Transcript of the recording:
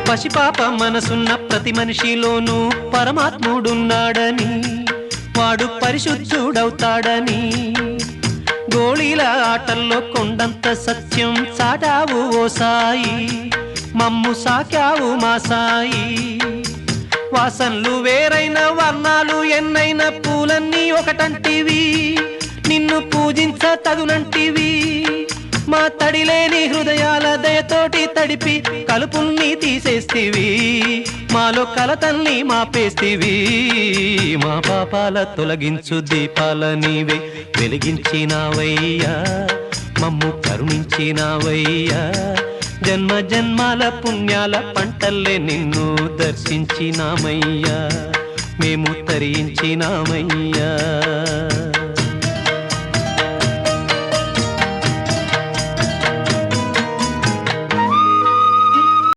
పసిపాప మనసున్న ప్రతి మనిషిలోనూ పరమాత్ముడున్నాడని, వాడు పరిశుద్ధుడవుతాడని, గోళీల ఆటల్లో కొండంత సత్యం చాటావు ఓ సాయి, మమ్ము సాకావు మా సాయి. వాసనలు వేరైన వర్ణాలు ఎన్నైన పూలన్నీ ఒకటంటివి, నిన్ను పూజించ తగునంటివి. మా తడిలేని హృదయాల దయతోటి తడిపి కలుపుల్ని తీసేస్తివి, మాలో కలతల్ని మాపేస్తివి. మా పాపాల తొలగించు దీపాల నీవే వెలిగించినావయ్యా, మమ్ము కరుణించినావయ్యా. జన్మ జన్మాల పుణ్యాల పంటల్లే నిన్ను దర్శించినామయ్యా, మేము తరించినామయ్యా.